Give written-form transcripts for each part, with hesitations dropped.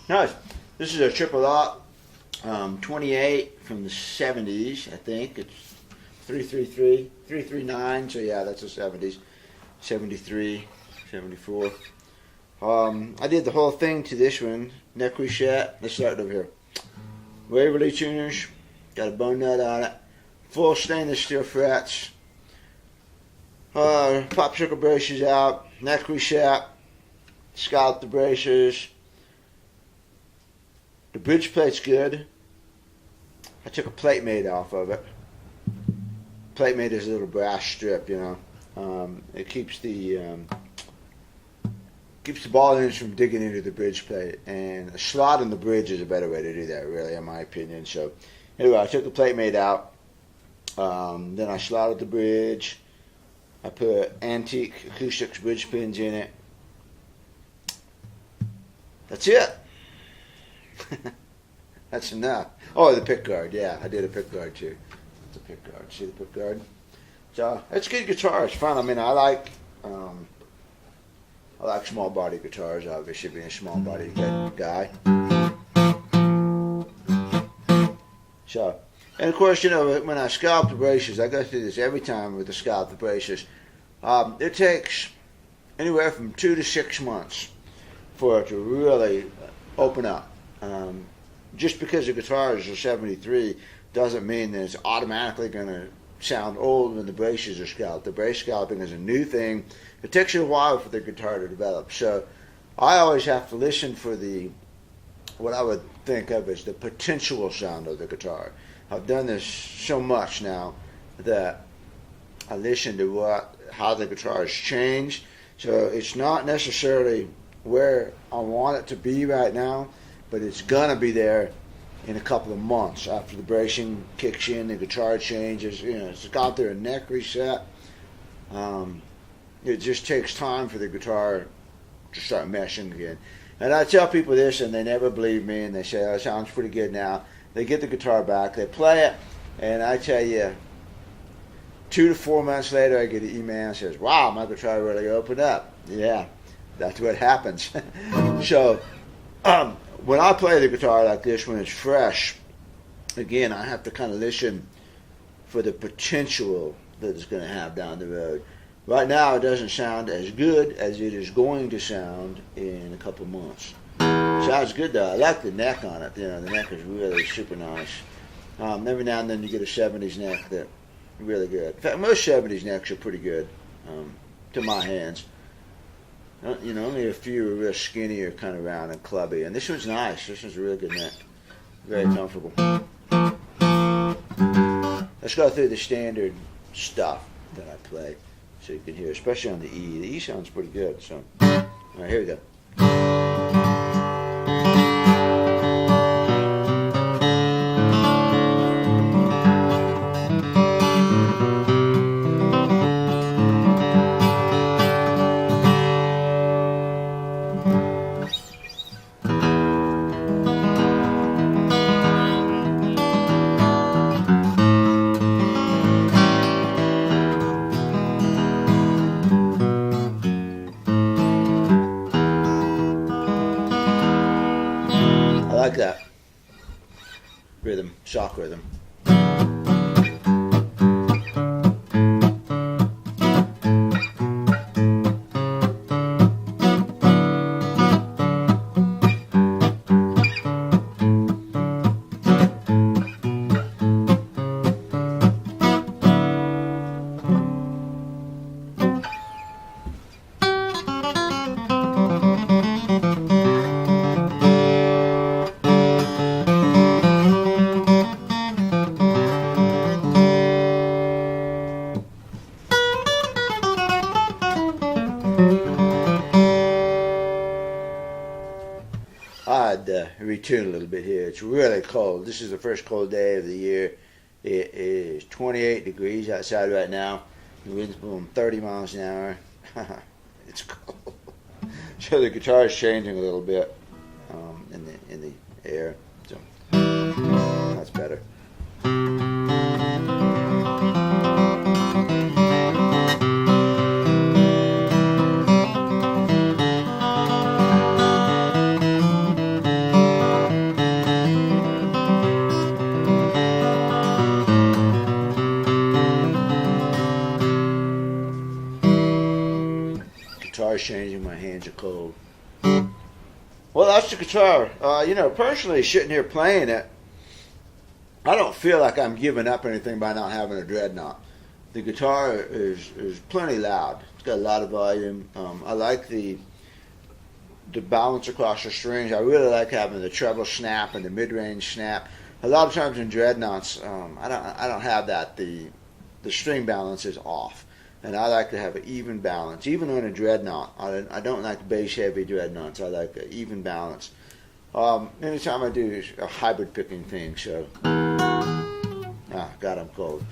Nice. This is a triple lot, 28 from the 70s, I think. It's 333, 339, so yeah, that's the 70s. 73, 74. I did the whole thing to this one. Neck reset. Let's start over here. Waverly tuners. Got a bone nut on it. Full stainless steel frets. Popsicle braces out. Neck reset. Scalloped the braces. The bridge plate's good. I took a PlateMate off of it. PlateMate is a little brass strip, you know. It keeps the ball ends from digging into the bridge plate, and a slot in the bridge is a better way to do that, really, in my opinion. So, anyway, I took the PlateMate out. Then I slotted the bridge. I put antique Acoustic bridge pins in it. That's it. That's enough. Oh, the pick guard. Yeah, I did a pick guard too. It's a pick guard. See the pick guard? So it's a good guitar. It's fun. I mean, I like small body guitars. Obviously, being a small body guy. So, and of course, you know, when I scalp the braces, I go through this every time with the scalp the braces. It takes anywhere from 2 to 6 months for it to really open up. Just because the guitars are 73 doesn't mean that it's automatically going to sound old when the braces are scalped. The brace scalping is a new thing. It takes you a while for the guitar to develop. So I always have to listen for what I would think of as the potential sound of the guitar. I've done this so much now that I listen to how the guitar has changed. So it's not necessarily where I want it to be right now, but it's gonna be there in a couple of months after the bracing kicks in, the guitar changes. You know, it's got their neck reset. It just takes time for the guitar to start meshing again. And I tell people this, and they never believe me, and they say, "Oh, it sounds pretty good now." They get the guitar back, they play it, and I tell you, 2 to 4 months later, I get an email that says, "Wow, my guitar really opened up." Yeah, that's what happens. So, when I play the guitar like this, when it's fresh, again, I have to kind of listen for the potential that it's going to have down the road. Right now, it doesn't sound as good as it is going to sound in a couple months. Sounds good though. I like the neck on it. You know, the neck is really super nice. Every now and then you get a 70s neck that's really good. In fact, most 70s necks are pretty good to my hands. You know, only a few are real skinny or kind of round and clubby. And this one's nice. This one's a really good neck. Very comfortable. Let's go through the standard stuff that I play so you can hear, especially on the E. The E sounds pretty good. So, all right, here we go. like that rhythm, shock rhythm. I'd retune a little bit here. It's really cold. This is the first cold day of the year. It is 28 degrees outside right now. The wind's blowing 30 miles an hour. It's cold. So the guitar is changing a little bit in the air. So that's better. Guitar's changing, my hands are cold. Well, that's the guitar. Personally, sitting here playing it, I don't feel like I'm giving up anything by not having a dreadnought. The guitar is plenty loud. It's got a lot of volume. I like the balance across the strings. I really like having the treble snap and the mid-range snap. A lot of times in dreadnoughts, I don't have that. The string balance is off. And I like to have an even balance, even on a dreadnought. I don't like bass-heavy dreadnoughts. I like an even balance. Anytime I do a hybrid picking thing, so... God, I'm cold.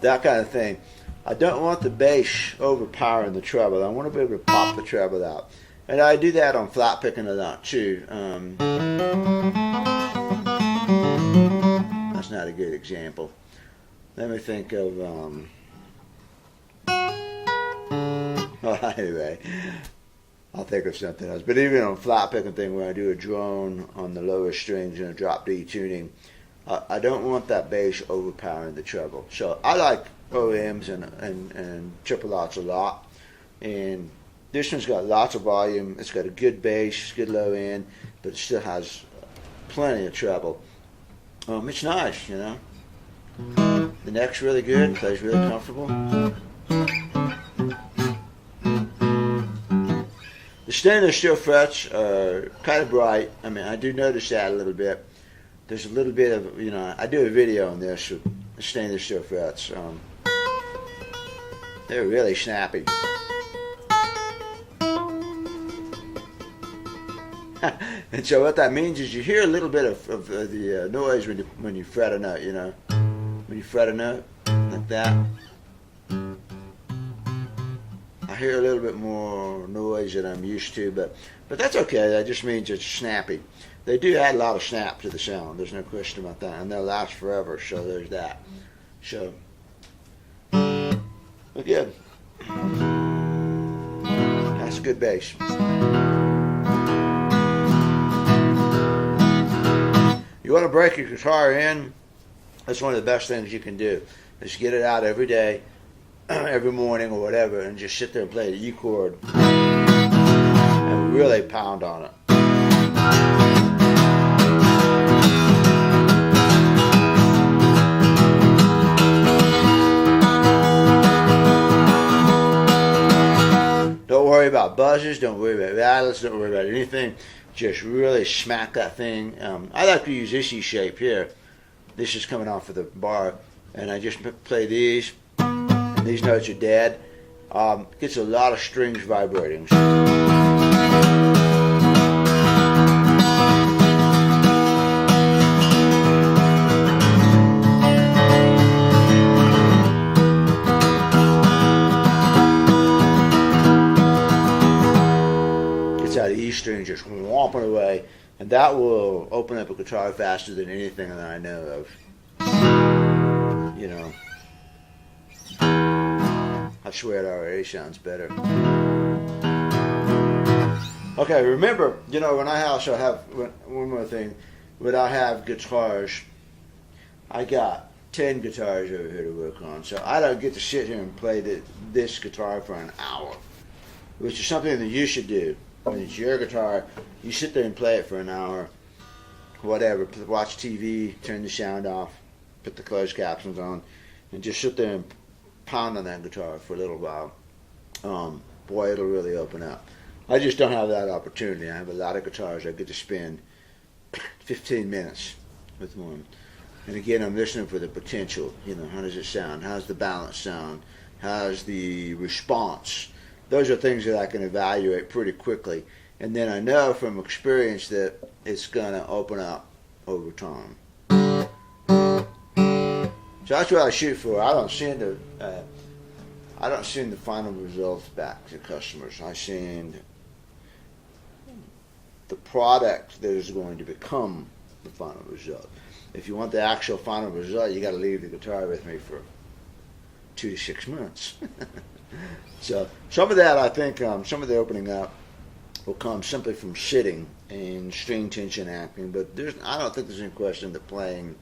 That kind of thing. I don't want the bass overpowering the treble. I want to be able to pop the treble out. And I do that on flat picking a lot too. That's not a good example. Let me think of... anyway, I'll think of something else. But even on flat picking thing where I do a drone on the lower strings and a drop D tuning, I don't want that bass overpowering the treble. So I like OMs and triple outs a lot, and this one's got lots of volume. It's got a good bass, good low end, but it still has plenty of treble. It's nice, The neck's really good, plays really comfortable. The stainless steel frets are kind of bright. I mean, I do notice that a little bit. There's a little bit of, I do a video on this with the stainless steel frets. They're really snappy. And so what that means is you hear a little bit of the noise when you fret a note, When you fret a note like that. I hear a little bit more noise than I'm used to, but that's okay. That just means it's snappy. They do add a lot of snap to the sound. There's no question about that. And they'll last forever, so there's that. So, but good. That's a good bass. You want to break your guitar in, that's one of the best things you can do. Is get it out every day, every morning or whatever, and just sit there and play the E chord and really pound on it. Don't worry about buzzes, don't worry about rattles, don't worry about anything. Just really smack that thing. I like to use this E shape here. This is coming off of the bar, and I just play these, and these notes are dead. Gets a lot of strings vibrating. Gets out of E string just whomping away, And that will open up a guitar faster than anything that I know of. You know, I swear it already sounds better. Okay, remember, you know, when I also have, one more thing, when I have guitars, I got 10 guitars over here to work on, so I don't get to sit here and play this guitar for an hour, which is something that you should do. When it's your guitar, you sit there and play it for an hour, whatever, watch TV, turn the sound off, put the closed captions on, and just sit there and pound on that guitar for a little while. Boy, it'll really open up. I just don't have that opportunity. I have a lot of guitars I get to spend 15 minutes with one. And again, I'm listening for the potential. You know, how does it sound? How's the balance sound? How's the response? Those are things that I can evaluate pretty quickly. And then I know from experience that it's going to open up over time. So that's what I shoot for. I don't send the final results back to customers. I send the product that is going to become the final result. If you want the actual final result, you got to leave the guitar with me for 2 to 6 months. So some of that, I think, some of the opening up will come simply from sitting and string tension acting. But I don't think there's any question that playing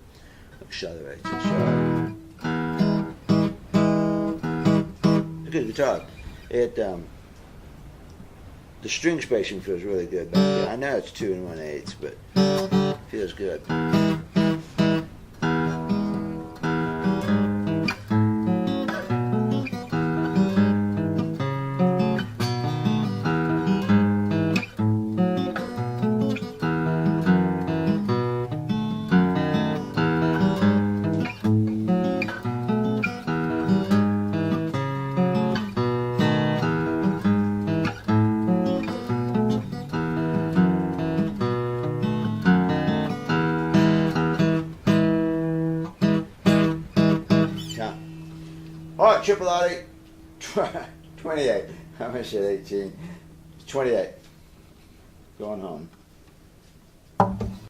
accelerates it. So, a good guitar. The string spacing feels really good back there. I know it's 2 1/8, but it feels good. All right, Triple Audi, 28. I almost said 18. 28. Going home.